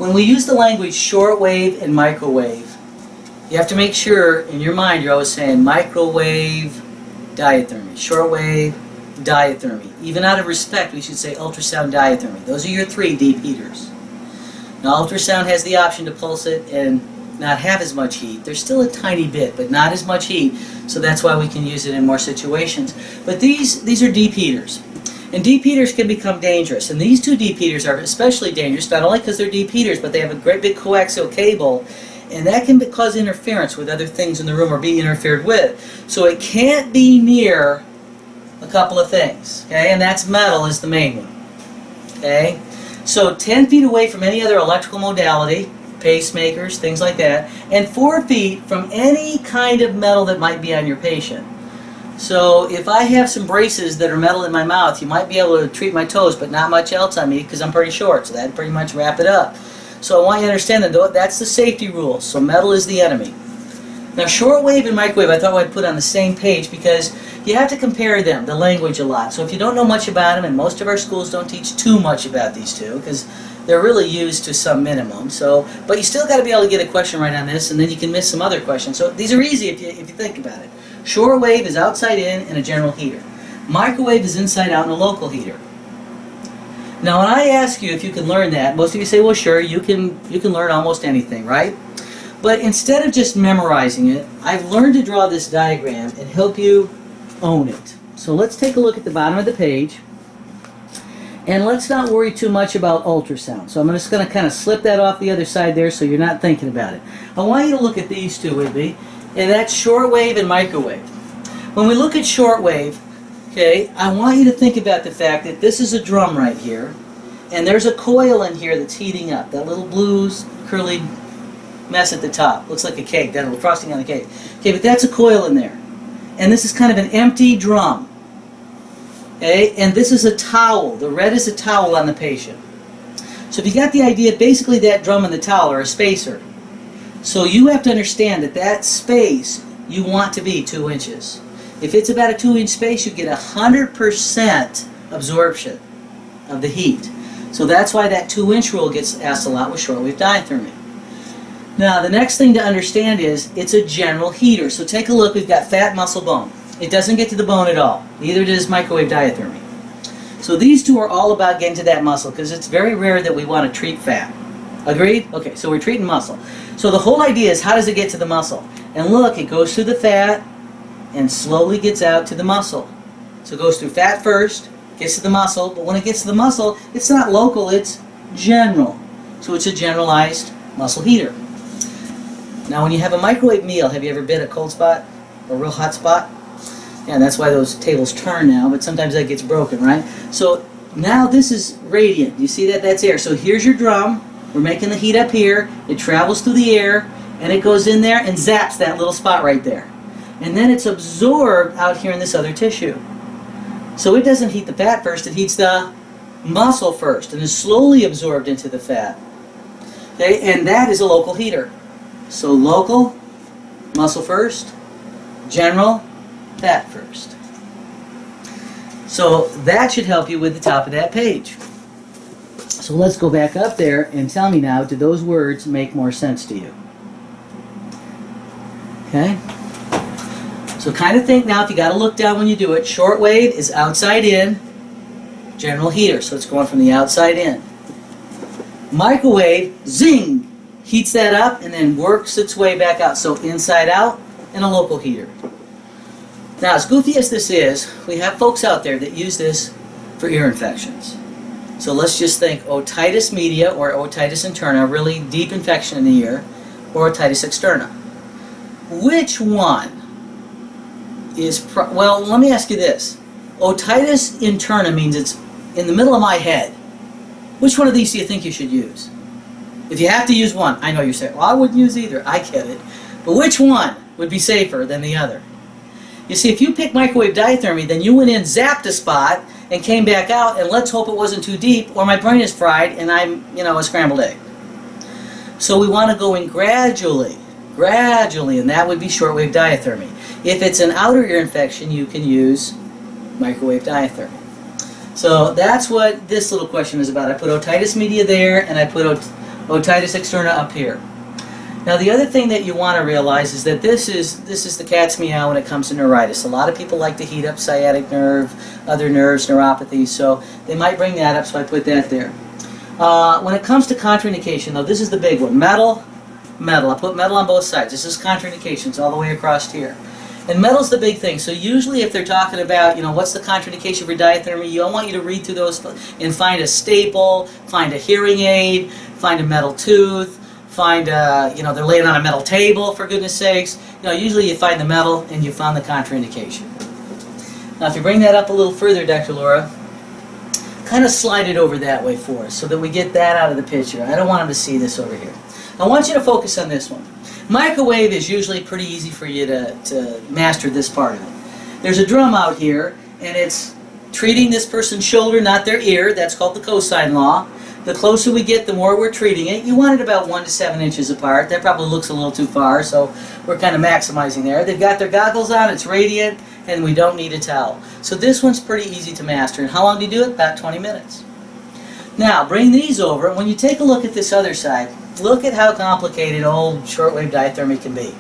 When we use the language shortwave and microwave, you have to make sure in your mind you're always saying microwave diathermy, shortwave diathermy. Even out of respect, we should say ultrasound diathermy. Those are your three deep heaters. Now, ultrasound has the option to pulse it and not have as much heat. There's still a tiny bit, but not as much heat, so that's why we can use it in more situations. But these are deep heaters. And deep heaters can become dangerous. And these two deep heaters are especially dangerous, not only because they're deep heaters, but they have a great big coaxial cable, and that can cause interference with other things in the room or be interfered with. So it can't be near a couple of things, okay? And that's metal is the main one, okay? So 10 feet away from any other electrical modality, pacemakers, things like that, and 4 feet from any kind of metal that might be on your patient. So if I have some braces that are metal in my mouth, you might be able to treat my toes, but not much else on me because I'm pretty short, so that'd pretty much wrap it up. So I want you to understand that that's the safety rule. So metal is the enemy. Now shortwave and microwave I thought I'd put on the same page because you have to compare them, the language a lot. So if you don't know much about them, and most of our schools don't teach too much about these two because they're really used to some minimum. So, but you still got to be able to get a question right on this, and then you can miss some other questions. So these are easy if you think about it. Shortwave is outside in and a general heater. Microwave is inside out and a local heater. Now when I ask you if you can learn that, most of you say, well sure, you can learn almost anything, right? But instead of just memorizing it, I've learned to draw this diagram and help you own it. So let's take a look at the bottom of the page. And let's not worry too much about ultrasound. So I'm just going to kind of slip that off the other side there so you're not thinking about it. I want you to look at these two with me, and that's shortwave and microwave. When we look at shortwave, okay, I want you to think about the fact that this is a drum right here, and there's a coil in here that's heating up. That little blue curly mess at the top. Looks like a cake, that little frosting on the cake. Okay, but that's a coil in there. And this is kind of an empty drum. Okay, and this is a towel. The red is a towel on the patient. So if you got the idea, basically that drum and the towel are a spacer. So you have to understand that that space you want to be 2 inches. If it's about a 2-inch space, you get 100% absorption of the heat. So that's why that 2-inch rule gets asked a lot with shortwave diathermy. Now the next thing to understand is it's a general heater. So take a look, we've got fat, muscle, bone. It doesn't get to the bone at all. Neither does microwave diathermy. So these two are all about getting to that muscle because it's very rare that we want to treat fat. Agreed? Okay, so we're treating muscle. So the whole idea is how does it get to the muscle? And look, it goes through the fat and slowly gets out to the muscle. So it goes through fat first, gets to the muscle, but when it gets to the muscle, it's not local, it's general. So it's a generalized muscle heater. Now when you have a microwave meal, have you ever been a cold spot or a real hot spot? Yeah, that's why those tables turn now, but sometimes that gets broken, right? So now this is radiant. You see that? That's air. So here's your drum. We're making the heat up here. It travels through the air, and it goes in there and zaps that little spot right there. And then it's absorbed out here in this other tissue. So it doesn't heat the fat first, it heats the muscle first, and is slowly absorbed into the fat. Okay, and that is a local heater. So local, muscle first, general, fat first. So that should help you with the top of that page. So let's go back up there and tell me now, do those words make more sense to you? Okay? So kind of think now, if you got to look down when you do it, shortwave is outside in, general heater, so it's going from the outside in. Microwave, zing, heats that up and then works its way back out, so inside out and a local heater. Now, as goofy as this is, we have folks out there that use this for ear infections. So let's just think otitis media or otitis interna, really deep infection in the ear, or otitis externa. Which one is, well, let me ask you this. Otitis interna means it's in the middle of my head. Which one of these do you think you should use? If you have to use one, I know you're saying, well, I wouldn't use either. I get it. But which one would be safer than the other? You see, if you pick microwave diathermy, then you went in, zapped a spot, and came back out, and let's hope it wasn't too deep, or my brain is fried, and I'm, a scrambled egg. So we want to go in gradually, and that would be shortwave diathermy. If it's an outer ear infection, you can use microwave diathermy. So that's what this little question is about. I put otitis media there, and I put Otitis externa up here. Now the other thing that you want to realize is that this is the cat's meow when it comes to neuritis. A lot of people like to heat up sciatic nerve, other nerves, neuropathy, so they might bring that up, so I put that there. When it comes to contraindication, though, this is the big one. Metal, metal. I put metal on both sides. This is contraindications all the way across here. And metal's the big thing. So usually if they're talking about, what's the contraindication for diathermy, I want you to read through those and find a staple, find a hearing aid, find a metal tooth, find they're laying on a metal table, for goodness sakes. Usually you find the metal and you found the contraindication. Now if you bring that up a little further, Dr. Laura, kind of slide it over that way for us so that we get that out of the picture. I don't want them to see this over here. I want you to focus on this one. Microwave is usually pretty easy for you to master this part of it. There's a drum out here, and it's treating this person's shoulder, not their ear. That's called the cosine law. The closer we get, the more we're treating it. You want it about 1 to 7 inches apart. That probably looks a little too far, so we're kind of maximizing there. They've got their goggles on, it's radiant, and we don't need a towel. So this one's pretty easy to master. And how long do you do it? About 20 minutes. Now, bring these over, and when you take a look at this other side, look at how complicated old shortwave diathermy can be.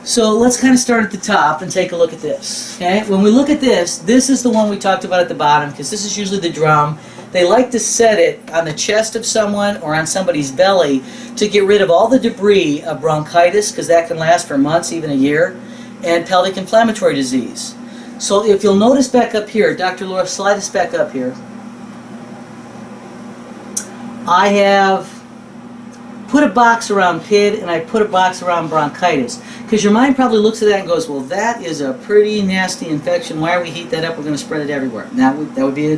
So let's kind of start at the top and take a look at this. Okay? When we look at this, this is the one we talked about at the bottom, because this is usually the drum. They like to set it on the chest of someone or on somebody's belly to get rid of all the debris of bronchitis, because that can last for months, even a year, and pelvic inflammatory disease. So if you'll notice back up here, Dr. Laura, slide us back up here. I have put a box around PID and I put a box around bronchitis. Because your mind probably looks at that and goes, well, that is a pretty nasty infection. Why are we heat that up? We're going to spread it everywhere. And that would be a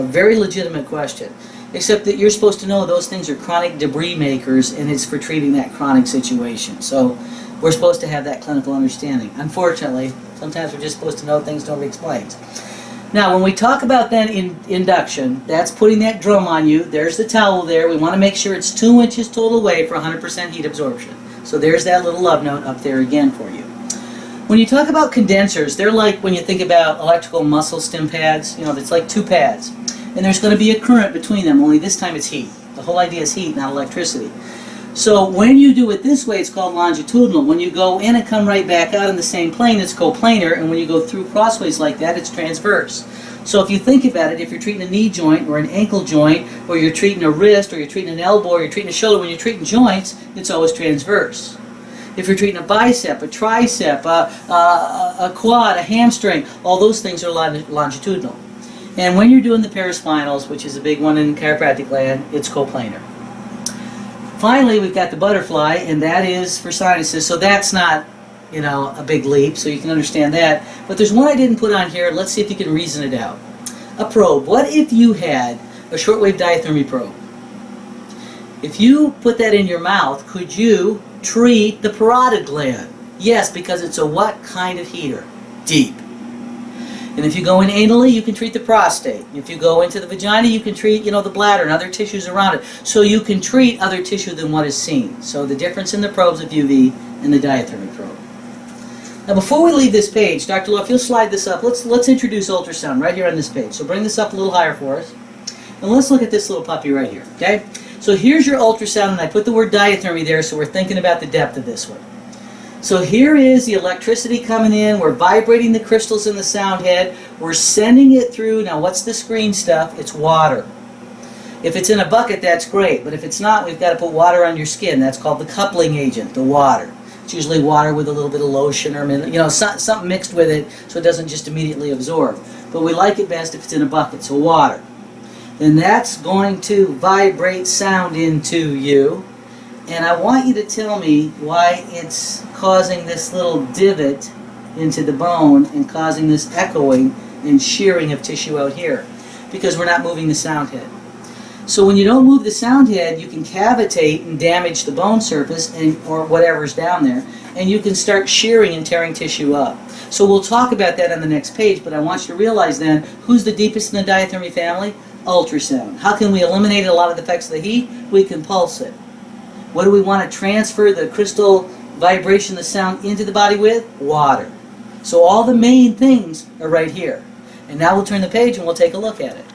very legitimate question. Except that you're supposed to know those things are chronic debris makers, and it's for treating that chronic situation. So we're supposed to have that clinical understanding. Unfortunately, sometimes we're just supposed to know things don't be explained. Now, when we talk about then induction, that's putting that drum on you. There's the towel there. We want to make sure it's 2 inches total away for 100% heat absorption. So there's that little love note up there again for you. When you talk about condensers, they're like when you think about electrical muscle stim pads. It's like 2 pads. And there's going to be a current between them, only this time it's heat. The whole idea is heat, not electricity. So when you do it this way, it's called longitudinal. When you go in and come right back out in the same plane, it's coplanar. And when you go through crossways like that, it's transverse. So if you think about it, if you're treating a knee joint or an ankle joint, or you're treating a wrist, or you're treating an elbow, or you're treating a shoulder, when you're treating joints, it's always transverse. If you're treating a bicep, a tricep, a quad, a hamstring, all those things are longitudinal. And when you're doing the paraspinals, which is a big one in chiropractic land, it's coplanar. Finally, we've got the butterfly, and that is for sinuses, so that's not, a big leap, so you can understand that. But there's one I didn't put on here. Let's see if you can reason it out. A probe. What if you had a shortwave diathermy probe? If you put that in your mouth, could you treat the parotid gland? Yes, because it's a what kind of heater? Deep. And if you go in anally, you can treat the prostate. If you go into the vagina, you can treat, the bladder and other tissues around it. So you can treat other tissue than what is seen. So the difference in the probes of UV and the diathermy probe. Now before we leave this page, Dr. Lowe, if you'll slide this up, let's introduce ultrasound right here on this page. So bring this up a little higher for us. And let's look at this little puppy right here, okay? So here's your ultrasound, and I put the word diathermy there, so we're thinking about the depth of this one. So here is the electricity coming in. We're vibrating the crystals in the sound head. We're sending it through. Now what's this green stuff? It's water. If it's in a bucket, that's great. But if it's not, we've got to put water on your skin. That's called the coupling agent, the water. It's usually water with a little bit of lotion or something mixed with it so it doesn't just immediately absorb. But we like it best if it's in a bucket, so water. Then that's going to vibrate sound into you. And I want you to tell me why it's causing this little divot into the bone and causing this echoing and shearing of tissue out here. Because we're not moving the sound head. So when you don't move the sound head, you can cavitate and damage the bone surface or whatever's down there. And you can start shearing and tearing tissue up. So we'll talk about that on the next page, but I want you to realize then, who's the deepest in the diathermy family? Ultrasound. How can we eliminate a lot of the effects of the heat? We can pulse it. What do we want to transfer the crystal vibration, the sound, into the body with? Water. So all the main things are right here. And now we'll turn the page and we'll take a look at it.